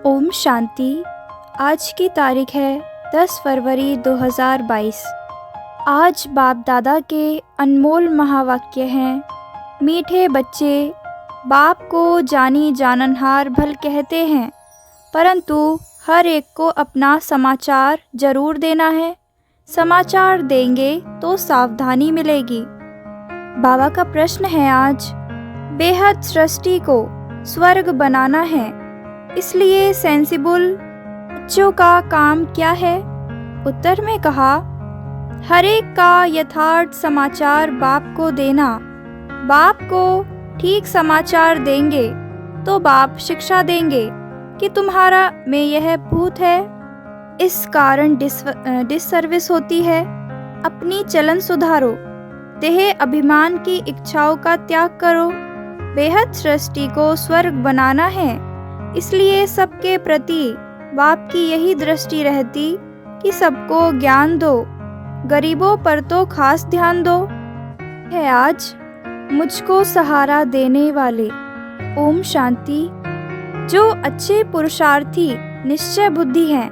ओम शांति। आज की तारीख है 10 फरवरी 2022। आज बाप दादा के अनमोल महावाक्य हैं। मीठे बच्चे, बाप को जानी जाननहार भल कहते हैं, परंतु हर एक को अपना समाचार जरूर देना है। समाचार देंगे तो सावधानी मिलेगी। बाबा का प्रश्न है आज, बेहद सृष्टि को स्वर्ग बनाना है, इसलिए सेंसिबल बच्चों का काम क्या है? उत्तर में कहा, हर एक का यथार्थ समाचार बाप को देना। बाप को ठीक समाचार देंगे तो बाप शिक्षा देंगे कि तुम्हारा में यह भूत है, इस कारण डिससर्विस होती है। अपनी चलन सुधारो, देह अभिमान की इच्छाओं का त्याग करो। बेहद सृष्टि को स्वर्ग बनाना है, इसलिए सबके प्रति बाप की यही दृष्टि रहती कि सबको ज्ञान दो, गरीबों पर तो खास ध्यान दो। है आज मुझको सहारा देने वाले। ओम शांति। जो अच्छे पुरुषार्थी निश्चय बुद्धि हैं,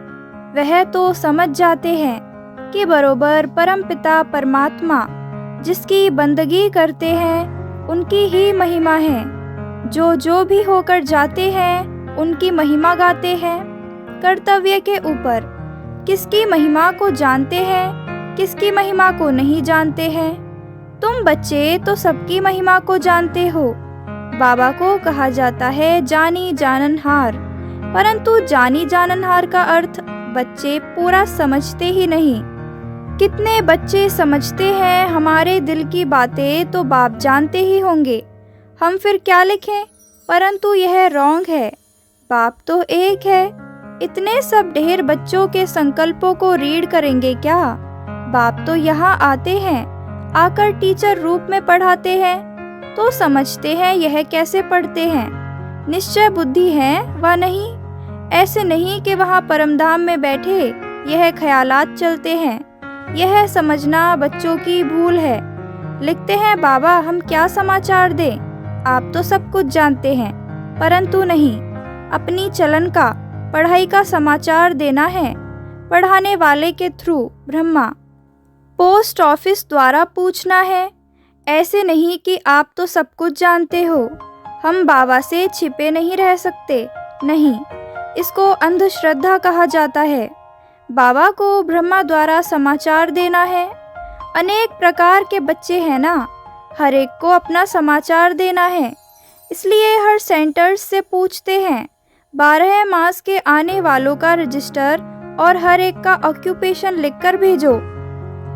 वह तो समझ जाते हैं कि बरोबर परमपिता परमात्मा जिसकी बंदगी करते हैं उनकी ही महिमा है। जो भी होकर जाते हैं उनकी महिमा गाते हैं। कर्तव्य के ऊपर किसकी महिमा को जानते हैं, किसकी महिमा को नहीं जानते हैं। तुम बच्चे तो सबकी महिमा को जानते हो। बाबा को कहा जाता है जानी जाननहार, परंतु जानी जाननहार का अर्थ बच्चे पूरा समझते ही नहीं। कितने बच्चे समझते हैं हमारे दिल की बातें तो बाप जानते ही होंगे, हम फिर क्या लिखें? परंतु यह रॉन्ग है। बाप तो एक है, इतने सब ढेर बच्चों के संकल्पों को रीड करेंगे क्या? बाप तो यहाँ आते हैं, आकर टीचर रूप में पढ़ाते हैं, तो समझते हैं यह कैसे पढ़ते हैं। निश्चय बुद्धि है व नहीं, ऐसे नहीं कि वहाँ परमधाम में बैठे यह ख्यालात चलते हैं। यह समझना बच्चों की भूल है। लिखते हैं बाबा हम क्या समाचार दें, आप तो सब कुछ जानते हैं, परंतु नहीं, अपनी चलन का पढ़ाई का समाचार देना है। पढ़ाने वाले के थ्रू ब्रह्मा पोस्ट ऑफिस द्वारा पूछना है। ऐसे नहीं कि आप तो सब कुछ जानते हो, हम बाबा से छिपे नहीं रह सकते। नहीं, इसको अंधश्रद्धा कहा जाता है। बाबा को ब्रह्मा द्वारा समाचार देना है। अनेक प्रकार के बच्चे हैं ना, हर एक को अपना समाचार देना है, इसलिए हर सेंटर्स से पूछते हैं 12 मास के आने वालों का रजिस्टर और हर एक का ऑक्यूपेशन लिखकर भेजो।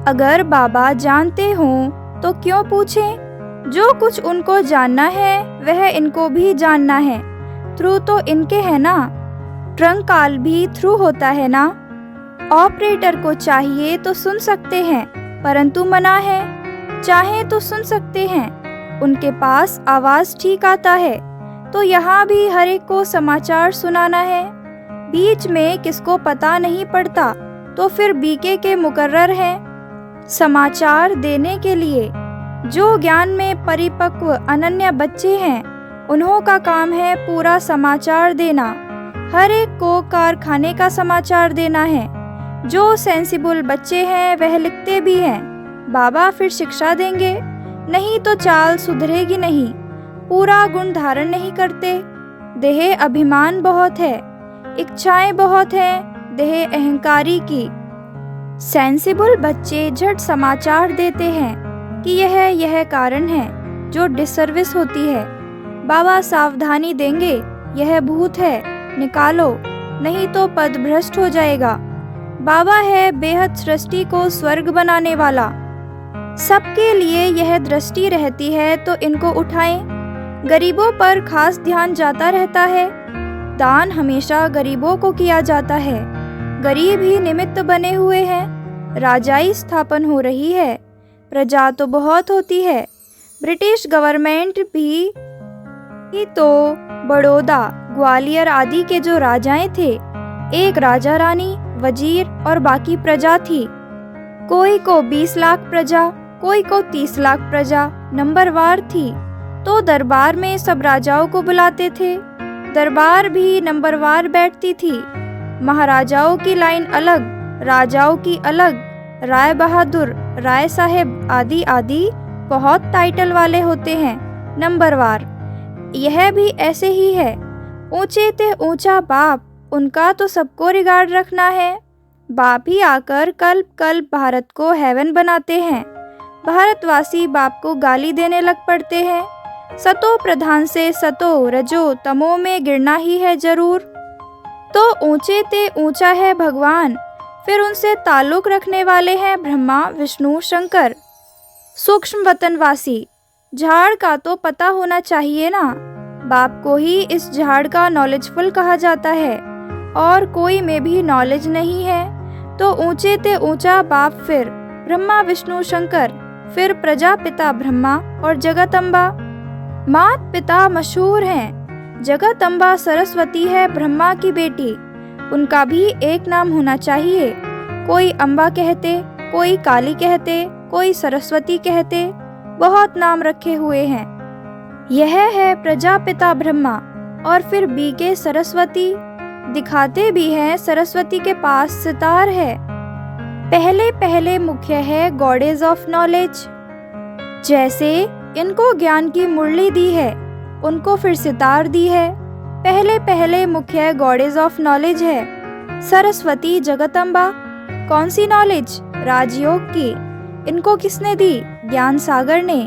अगर बाबा जानते हों तो क्यों पूछें? जो कुछ उनको जानना है वह इनको भी जानना है। थ्रू तो इनके है ना, ट्रंक कॉल भी थ्रू होता है ना। ऑपरेटर को चाहिए तो सुन सकते हैं, परंतु मना है। चाहे तो सुन सकते हैं, उनके पास आवाज़ ठीक आता है। तो यहाँ भी हर एक को समाचार सुनाना है। बीच में किसको पता नहीं पड़ता तो फिर बीके के मुकर्रर हैं समाचार देने के लिए। जो ज्ञान में परिपक्व अनन्य बच्चे हैं, उन्हों का काम है पूरा समाचार देना। हर एक को कारखाने का समाचार देना है। जो सेंसिबल बच्चे हैं वह लिखते भी हैं, बाबा फिर शिक्षा देंगे, नहीं तो चाल सुधरेगी नहीं। पूरा गुण धारण नहीं करते। देह अभिमान बहुत है, इच्छाएं बहुत हैं, देह अहंकारी की। सेंसिबल बच्चे झट समाचार देते हैं कि यह कारण है जो डिससर्विस होती है। बाबा सावधानी देंगे, यह भूत है, निकालो, नहीं तो पद भ्रष्ट हो जाएगा। बाबा है बेहद सृष्टि को स्वर्ग बनाने वाला। सबके लिए यह दृष्टि रहती है तो इनको उठाएं। गरीबों पर खास ध्यान जाता रहता है। दान हमेशा गरीबों को किया जाता है। गरीब ही निमित्त बने हुए हैं। राजाई स्थापन हो रही है, प्रजा तो बहुत होती है। ब्रिटिश गवर्नमेंट भी तो बड़ौदा, ग्वालियर आदि के जो राजाएं थे, एक राजा रानी, वजीर और बाकी प्रजा थी। कोई को 20 लाख प्रजा, कोई को 30 लाख प्रजा नंबरवार थी। तो दरबार में सब राजाओं को बुलाते थे। दरबार भी नंबरवार बैठती थी। महाराजाओं की लाइन अलग, राजाओं की अलग, राय बहादुर, राय साहेब आदि आदि बहुत टाइटल वाले होते हैं नंबरवार। यह भी ऐसे ही है। ऊंचे ते ऊंचा बाप, उनका तो सबको रिगार्ड रखना है। बाप ही आकर कल्प कल्प भारत को हेवन बनाते हैं। भारतवासी बाप को गाली देने लग पड़ते हैं। सतो प्रधान से सतो रजो तमो में गिरना ही है जरूर। तो ऊंचे ते ऊंचा है भगवान, फिर उनसे ताल्लुक रखने वाले हैं ब्रह्मा विष्णु शंकर। सूक्ष्म वतनवासी, झाड़ का तो पता होना चाहिए ना। बाप को ही इस झाड़ का नॉलेजफुल कहा जाता है और कोई में भी नॉलेज नहीं है। तो ऊंचे ते ऊंचा बाप, फिर ब्रह्मा विष्णु शंकर, फिर प्रजापिता ब्रह्मा और जगदम्बा। मात पिता मशहूर हैं। जगदम्बा सरस्वती है ब्रह्मा की बेटी। उनका भी एक नाम होना चाहिए। कोई अम्बा कहते, कोई काली कहते, कोई सरस्वती कहते, बहुत नाम रखे हुए हैं। यह है प्रजापिता ब्रह्मा और फिर बी के सरस्वती। दिखाते भी हैं सरस्वती के पास सितार है। पहले पहले मुख्य है गॉडेज ऑफ नॉलेज। जैसे इनको ज्ञान की मुरली दी है, उनको फिर सितार दी है। पहले पहले मुख्य गॉडेज ऑफ नॉलेज है सरस्वती जगदम्बा। कौन सी नॉलेज? राजयोग की। इनको किसने दी? ज्ञान सागर ने।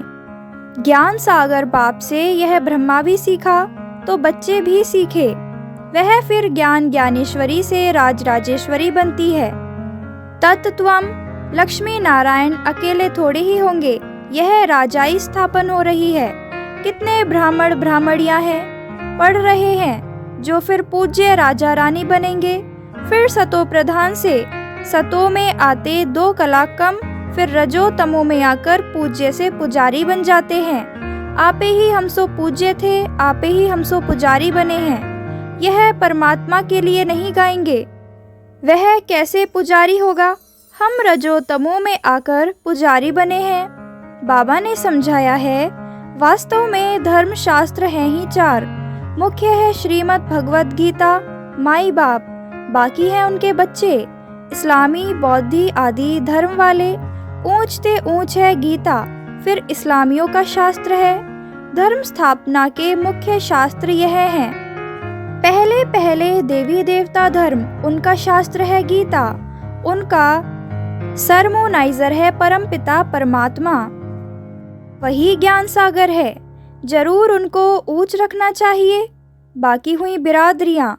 ज्ञान सागर बाप से यह ब्रह्मा भी सीखा तो बच्चे भी सीखे। वह फिर ज्ञान ज्ञानेश्वरी से राजराजेश्वरी बनती है। तत्त्वम लक्ष्मी नारायण अकेले थोड़े ही होंगे, यह राजाई स्थापन हो रही है। कितने ब्राह्मण ब्राह्मणियां हैं, पढ़ रहे हैं, जो फिर पूज्य राजा रानी बनेंगे। फिर सतो प्रधान से सतो में आते 2 कला कम, फिर रजो तमो में आकर पूज्य से पुजारी बन जाते हैं। आपे ही हम सो पूज्य थे, आपे ही हम सो पुजारी बने हैं। यह परमात्मा के लिए नहीं गाएंगे। वह कैसे पुजारी होगा? हम रजो तमो में आकर पुजारी बने हैं। बाबा ने समझाया है, वास्तव में धर्म शास्त्र हैं ही 4। मुख्य है श्रीमद् भगवद गीता, माई बाप, बाकी हैं उनके बच्चे, इस्लामी बौद्धि आदि धर्म वाले। ऊंच ते ऊंच है गीता, फिर इस्लामियों का शास्त्र है। धर्म स्थापना के मुख्य शास्त्र यह हैं। पहले पहले देवी देवता धर्म, उनका शास्त्र है गीता। उनका सरमोनाइजर है परमपिता परमात्मा, वही ज्ञान सागर है। जरूर उनको ऊंच रखना चाहिए। बाकी हुई बिरादरियां,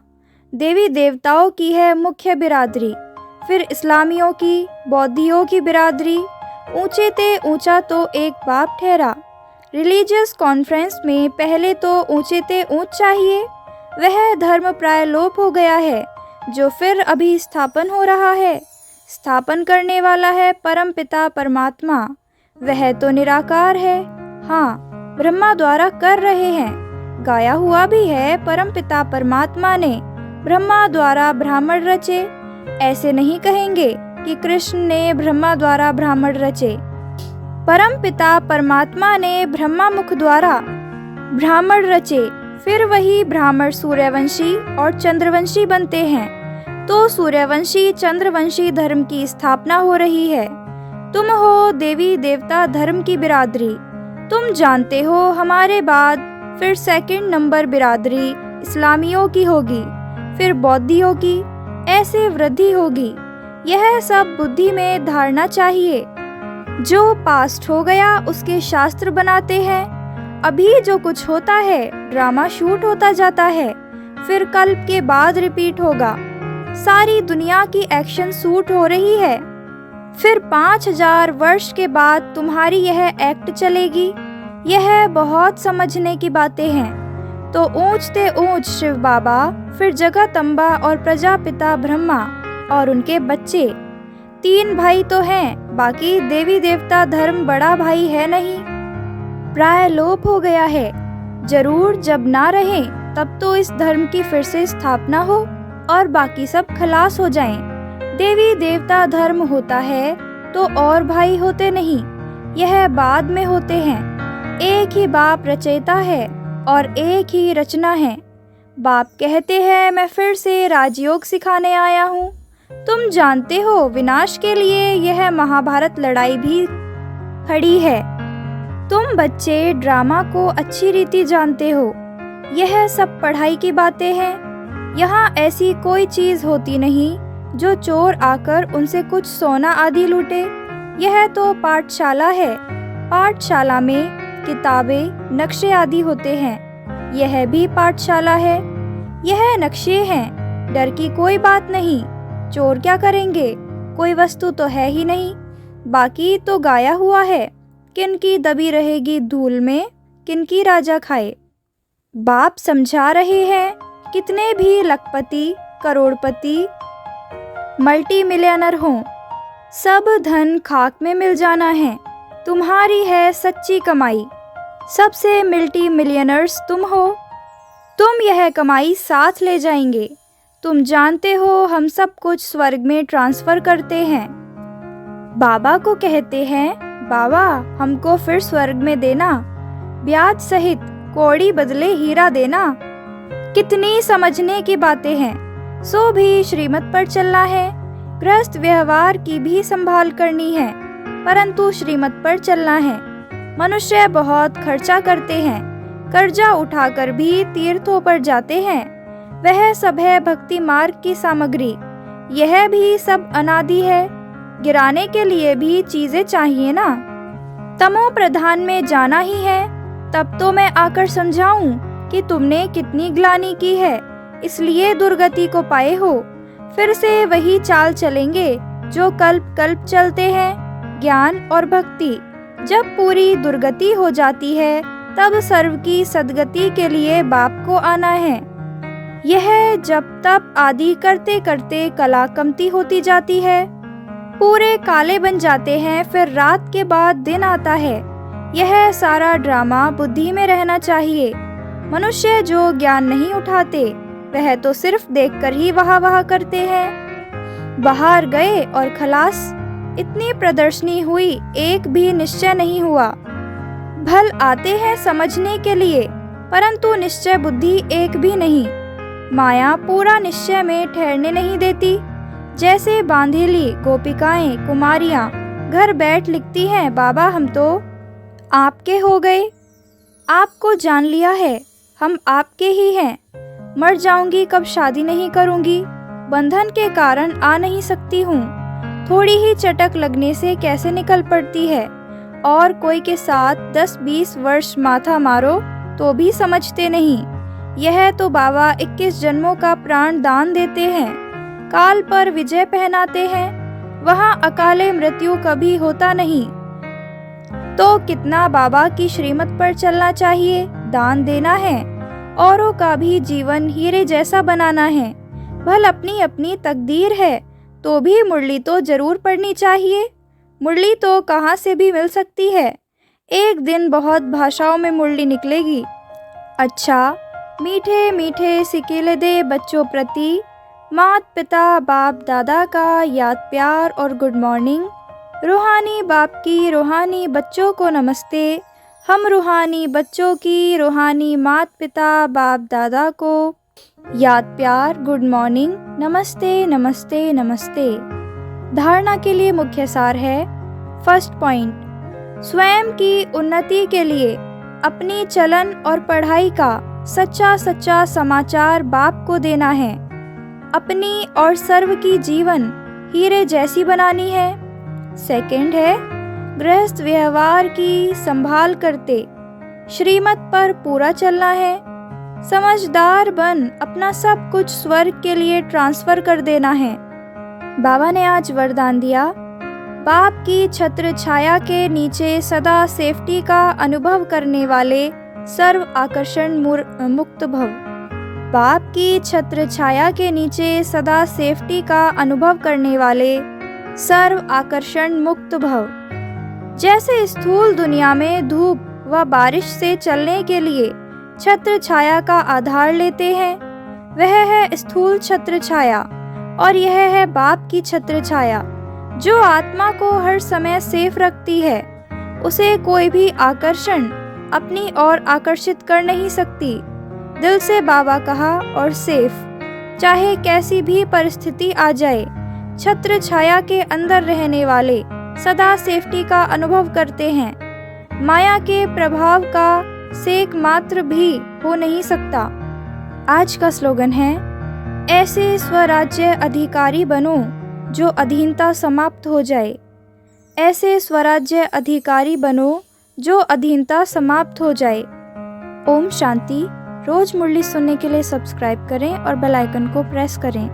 देवी देवताओं की है मुख्य बिरादरी, फिर इस्लामियों की, बौद्धियों की बिरादरी। ऊंचे ते ऊंचा तो एक बाप ठहरा। रिलीजियस कॉन्फ्रेंस में पहले तो ऊंचे ते ऊंच चाहिए। वह धर्म प्राय लोप हो गया है, जो फिर अभी स्थापन हो रहा है। स्थापन करने वाला है परम पिता परमात्मा। वह तो निराकार है। हाँ, ब्रह्मा द्वारा कर रहे हैं। गाया हुआ भी है परम पिता परमात्मा ने ब्रह्मा द्वारा ब्राह्मण रचे। ऐसे नहीं कहेंगे कि कृष्ण ने ब्रह्मा द्वारा ब्राह्मण रचे। परम पिता परमात्मा ने ब्रह्मा मुख द्वारा ब्राह्मण रचे। फिर वही ब्राह्मण सूर्यवंशी और चंद्रवंशी बनते हैं। तो सूर्यवंशी चंद्रवंशी धर्म की स्थापना हो रही है। तुम हो देवी देवता धर्म की बिरादरी। तुम जानते हो हमारे बाद फिर 2nd नंबर बिरादरी इस्लामियों की होगी, फिर बौद्धियों की, ऐसे वृद्धि होगी। यह सब बुद्धि में धारना चाहिए। जो पास्ट हो गया उसके शास्त्र बनाते हैं। अभी जो कुछ होता है ड्रामा शूट होता जाता है, फिर कल्प के बाद रिपीट होगा। सारी दुनिया की एक्शन शूट हो रही है। फिर 5000 वर्ष के बाद तुम्हारी यह एक्ट चलेगी। यह बहुत समझने की बातें हैं। तो ऊंच ते ऊंच शिव बाबा, फिर जगदम्बा और प्रजापिता ब्रह्मा और उनके बच्चे। 3 भाई तो हैं, बाकी देवी देवता धर्म बड़ा भाई है नहीं, प्राय लोप हो गया है। जरूर जब ना रहे तब तो इस धर्म की फिर से स्थापना हो और बाकी सब खलास हो जाएं। देवी देवता धर्म होता है तो और भाई होते नहीं, यह बाद में होते हैं। एक ही बाप रचयिता है और एक ही रचना है। बाप कहते हैं, मैं फिर से राजयोग सिखाने आया हूँ। तुम जानते हो विनाश के लिए यह महाभारत लड़ाई भी खड़ी है। तुम बच्चे ड्रामा को अच्छी रीति जानते हो। यह सब पढ़ाई की बातें हैं। यहाँ ऐसी कोई चीज़ होती नहीं जो चोर आकर उनसे कुछ सोना आदि लूटे। यह तो पाठशाला है। पाठशाला में किताबें, नक्शे आदि होते हैं। यह भी पाठशाला है। यह नक्शे हैं। डर की कोई बात नहीं। चोर क्या करेंगे? कोई वस्तु तो है ही नहीं। बाकी तो गाया हुआ है, किनकी दबी रहेगी धूल में, किनकी राजा खाए। बाप समझा रहे हैं, कितने भी लखपति, करोड़पति, मल्टी मिलियनर हों, सब धन खाक में मिल जाना है। तुम्हारी है सच्ची कमाई। सबसे मल्टी मिलियनर्स तुम हो। तुम यह कमाई साथ ले जाएंगे। तुम जानते हो हम सब कुछ स्वर्ग में ट्रांसफ़र करते हैं। बाबा को कहते हैं, बाबा हमको फिर स्वर्ग में देना, ब्याज सहित कौड़ी बदले हीरा देना। कितनी समझने की बातें हैं। सो भी श्रीमत पर चलना है। गृहस्थ व्यवहार की भी संभाल करनी है, परंतु श्रीमत पर चलना है। मनुष्य बहुत खर्चा करते हैं, कर्जा उठाकर भी तीर्थों पर जाते हैं। वह सब है भक्ति मार्ग की सामग्री। यह भी सब अनादि है। गिराने के लिए भी चीजें चाहिए ना। तमो प्रधान में जाना ही है। तब तो मैं आकर समझाऊं कि तुमने कितनी ग्लानि की है, इसलिए दुर्गति को पाए हो। फिर से वही चाल चलेंगे जो कल्प कल्प चलते हैं, ज्ञान और भक्ति। जब पूरी दुर्गति हो जाती है तब सर्व की सद्गति के लिए बाप को आना है। यह जब तब आदि करते करते कला कमती होती जाती है। पूरे काले बन जाते हैं, फिर रात के बाद दिन आता है। यह सारा ड्रामा बुद्धि में रहना चाहिए। मनुष्य जो ज्ञान नहीं उठाते वह तो सिर्फ देखकर ही वाह वाह करते हैं। बाहर गए और खलास। इतनी प्रदर्शनी हुई, एक भी निश्चय नहीं हुआ। भल आते हैं समझने के लिए, परंतु निश्चय बुद्धि एक भी नहीं। माया पूरा निश्चय में ठहरने नहीं देती। जैसे बांधेली गोपिकाएं, कुमारियां घर बैठ लिखती हैं, बाबा हम तो आपके हो गए, आपको जान लिया है, हम आपके ही हैं। मर जाऊंगी कब शादी नहीं करूंगी, बंधन के कारण आ नहीं सकती हूँ। थोड़ी ही चटक लगने से कैसे निकल पड़ती है। और कोई के साथ 10-20 वर्ष माथा मारो तो भी समझते नहीं। यह तो बाबा 21 जन्मों का प्राण दान देते हैं, काल पर विजय पहनाते हैं। वहाँ अकाले मृत्यु कभी होता नहीं। तो कितना बाबा की श्रीमत पर चलना चाहिए, दान देना है, औरों का भी जीवन हीरे जैसा बनाना है। भल अपनी अपनी तकदीर है, तो भी मुरली तो जरूर पढ़नी चाहिए। मुरली तो कहाँ से भी मिल सकती है। एक दिन बहुत भाषाओं में मुरली निकलेगी। अच्छा, मीठे मीठे सिकेले दे बच्चों प्रति मात पिता बाप दादा का याद प्यार और गुड मॉर्निंग। रूहानी बाप की रूहानी बच्चों को नमस्ते। हम रूहानी बच्चों की रूहानी मात पिता बाप दादा को याद प्यार, गुड मॉर्निंग, नमस्ते नमस्ते नमस्ते। धारणा के लिए मुख्य सार है। फर्स्ट पॉइंट, स्वयं की उन्नति के लिए अपनी चलन और पढ़ाई का सच्चा सच्चा समाचार बाप को देना है। अपनी और सर्व की जीवन हीरे जैसी बनानी है। सेकंड है, गृहस्थ व्यवहार की संभाल करते श्रीमत पर पूरा चलना है। समझदार बन अपना सब कुछ स्वर्ग के लिए ट्रांसफर कर देना है। बाबा ने आज वरदान दिया, बाप की छत्र छाया के नीचे सदा सेफ्टी का अनुभव करने वाले सर्व आकर्षण मुक्त भव। बाप की छत्र छाया के नीचे सदा सेफ्टी का अनुभव करने वाले सर्व आकर्षण मुक्त भव। जैसे स्थूल दुनिया में धूप व बारिश से चलने के लिए छत्र छाया का आधार लेते हैं, वह है स्थूल छत्र छाया, और यह है बाप की छत्र छाया जो आत्मा को हर समय सेफ रखती है। उसे कोई भी आकर्षण अपनी ओर आकर्षित कर नहीं सकती। दिल से बाबा कहा और सेफ, चाहे कैसी भी परिस्थिति आ जाए। छत्र छाया के अंदर रहने वाले सदा सेफ्टी का अनुभव करते हैं। माया के प्रभाव का सेक मात्र भी हो नहीं सकता। आज का स्लोगन है, ऐसे स्वराज्य अधिकारी बनो जो अधीनता समाप्त हो जाए। ऐसे स्वराज्य अधिकारी बनो जो अधीनता समाप्त हो जाए। ओम शांति। रोज मुरली सुनने के लिए सब्सक्राइब करें और बेल आइकन को प्रेस करें।